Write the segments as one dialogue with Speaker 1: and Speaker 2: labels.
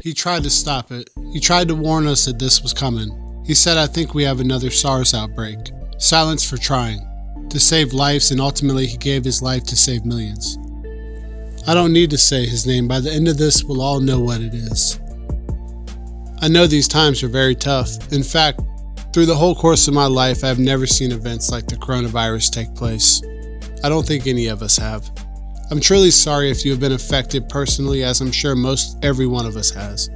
Speaker 1: He tried to stop it. He tried to warn us that this was coming. He said, "I think we have another SARS outbreak." Silence for trying. To save lives, and ultimately he gave his life to save millions. I don't need to say his name. By the end of this, we'll all know what it is. I know these times are very tough. In fact, through the whole course of my life, I have never seen events like the coronavirus take place. I don't think any of us have. I'm truly sorry if you have been affected personally, as I'm sure most every one of us has.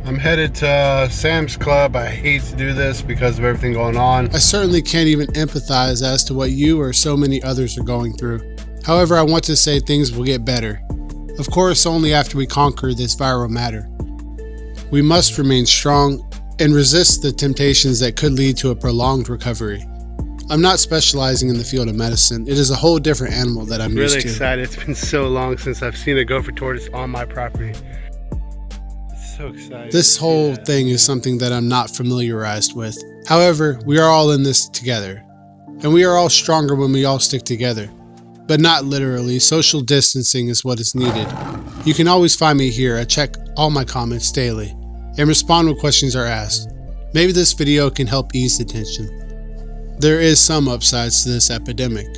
Speaker 2: I'm headed to Sam's Club. I hate to do this because of everything going on.
Speaker 1: I certainly can't even empathize as to what you or so many others are going through. However, I want to say things will get better. Of course, only after we conquer this viral matter. We must remain strong and resist the temptations that could lead to a prolonged recovery. I'm not specializing in the field of medicine. It is a whole different animal that I'm used to.
Speaker 2: Really excited. It's been so long since I've seen a gopher tortoise on my property. So excited.
Speaker 1: This whole thing is something that I'm not familiarized with. However, we are all in this together. And we are all stronger when we all stick together. But not literally. Social distancing is what is needed. You can always find me here. I check all my comments daily and respond when questions are asked. Maybe this video can help ease the tension. There is some upsides to this epidemic.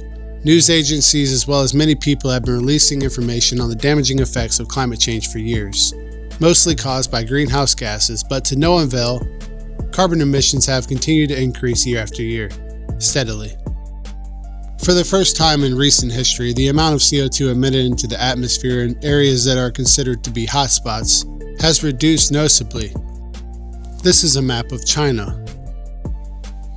Speaker 1: News agencies as well as many people have been releasing information on the damaging effects of climate change for years. Mostly caused by greenhouse gases, but to no avail, carbon emissions have continued to increase year after year, steadily. For the first time in recent history, the amount of CO2 emitted into the atmosphere in areas that are considered to be hotspots has reduced noticeably. This is a map of China.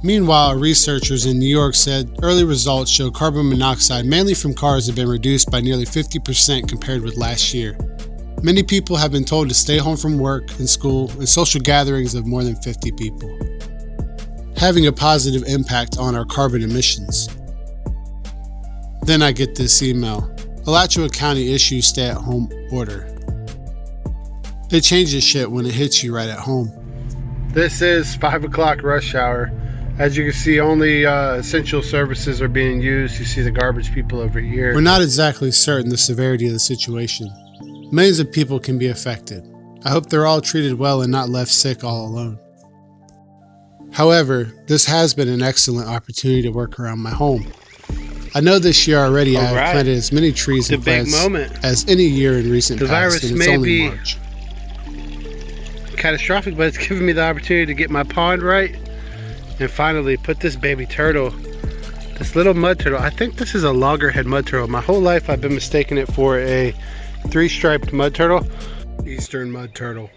Speaker 1: Meanwhile, researchers in New York said early results show carbon monoxide, mainly from cars, have been reduced by nearly 50% compared with last year. Many people have been told to stay home from work and school and social gatherings of more than 50 people, having a positive impact on our carbon emissions. Then I get this email. Alachua County issues stay-at-home order. It changes shit when it hits you right at home.
Speaker 2: This is 5 o'clock rush hour. As you can see, only essential services are being used. You see the garbage people over here.
Speaker 1: We're not exactly certain the severity of the situation. Millions of people can be affected. I hope they're all treated well and not left sick all alone. However, this has been an excellent opportunity to work around my home. I know this year already I have planted as many trees and plants as any year in recent past, and it's only March.
Speaker 2: Catastrophic, but it's given me the opportunity to get my pond right and finally put this baby turtle, this little mud turtle. I think this is a loggerhead mud turtle. My whole life I've been mistaking it for a three-striped mud turtle, eastern mud turtle.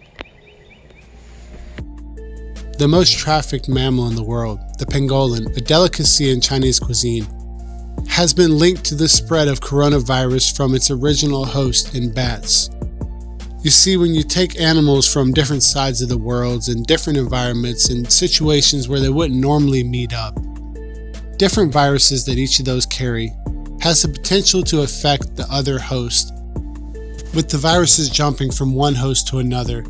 Speaker 1: The most trafficked mammal in the world, the pangolin, a delicacy in Chinese cuisine, has been linked to the spread of coronavirus from its original host in bats. You see, when you take animals from different sides of the world and different environments and situations where they wouldn't normally meet up, different viruses that each of those carry has the potential to affect the other host. With the viruses jumping from one host to another,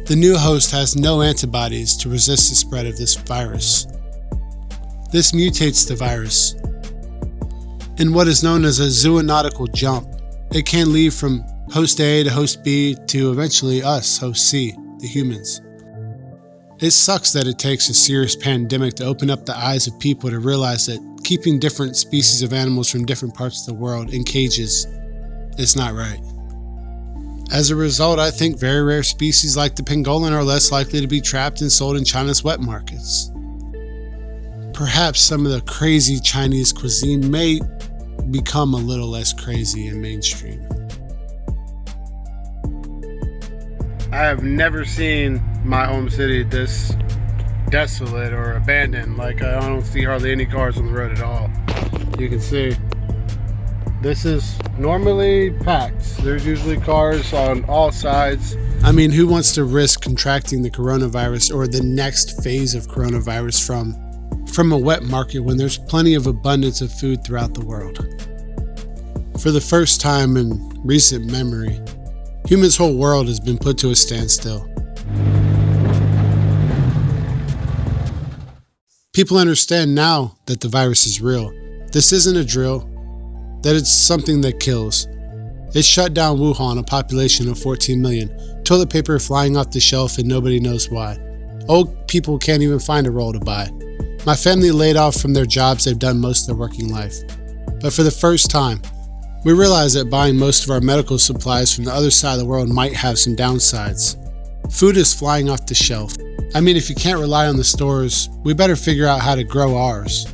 Speaker 1: the new host has no antibodies to resist the spread of this virus. This mutates the virus in what is known as a zoonotical jump. It can leave from host A to host B to eventually us, host C, the humans. It sucks that it takes a serious pandemic to open up the eyes of people to realize that keeping different species of animals from different parts of the world in cages is not right. As a result, I think very rare species like the pangolin are less likely to be trapped and sold in China's wet markets. Perhaps some of the crazy Chinese cuisine may become a little less crazy and mainstream.
Speaker 2: I have never seen my home city this desolate or abandoned. Like, I don't see hardly any cars on the road at all. You can see this is normally packed. There's usually cars on all sides.
Speaker 1: I mean, who wants to risk contracting the coronavirus or the next phase of coronavirus from a wet market when there's plenty of abundance of food throughout the world? For the first time in recent memory, humans' whole world has been put to a standstill. People understand now that the virus is real. This isn't a drill, that it's something that kills. It shut down Wuhan, a population of 14 million. Toilet paper flying off the shelf and nobody knows why. Old people can't even find a roll to buy. My family laid off from their jobs they've done most of their working life. But for the first time, we realized that buying most of our medical supplies from the other side of the world might have some downsides. Food is flying off the shelf. I mean, if you can't rely on the stores, we better figure out how to grow ours.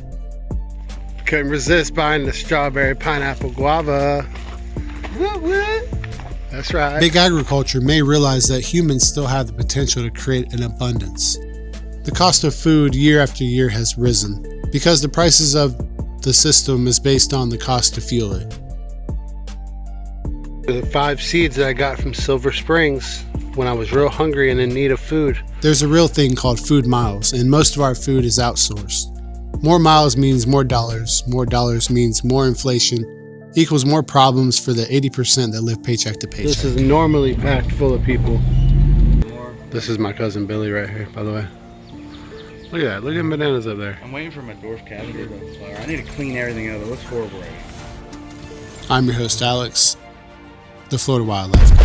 Speaker 2: Couldn't resist buying the strawberry, pineapple, guava. What? That's right.
Speaker 1: Big agriculture may realize that humans still have the potential to create an abundance. The cost of food year after year has risen because the prices of the system is based on the cost to fuel it.
Speaker 2: The 5 seeds that I got from Silver Springs when I was real hungry and in need of food.
Speaker 1: There's a real thing called food miles, and most of our food is outsourced. More miles means more dollars means more inflation, equals more problems for the 80% that live paycheck to paycheck.
Speaker 2: This is normally packed full of people. This is my cousin Billy right here, by the way. Look at that, look at them bananas up there.
Speaker 3: I'm waiting for my dwarf cabbage to flower. I need to clean everything up. It looks horrible right now.
Speaker 1: I'm your host, Alex, the Florida Wildlife Guy.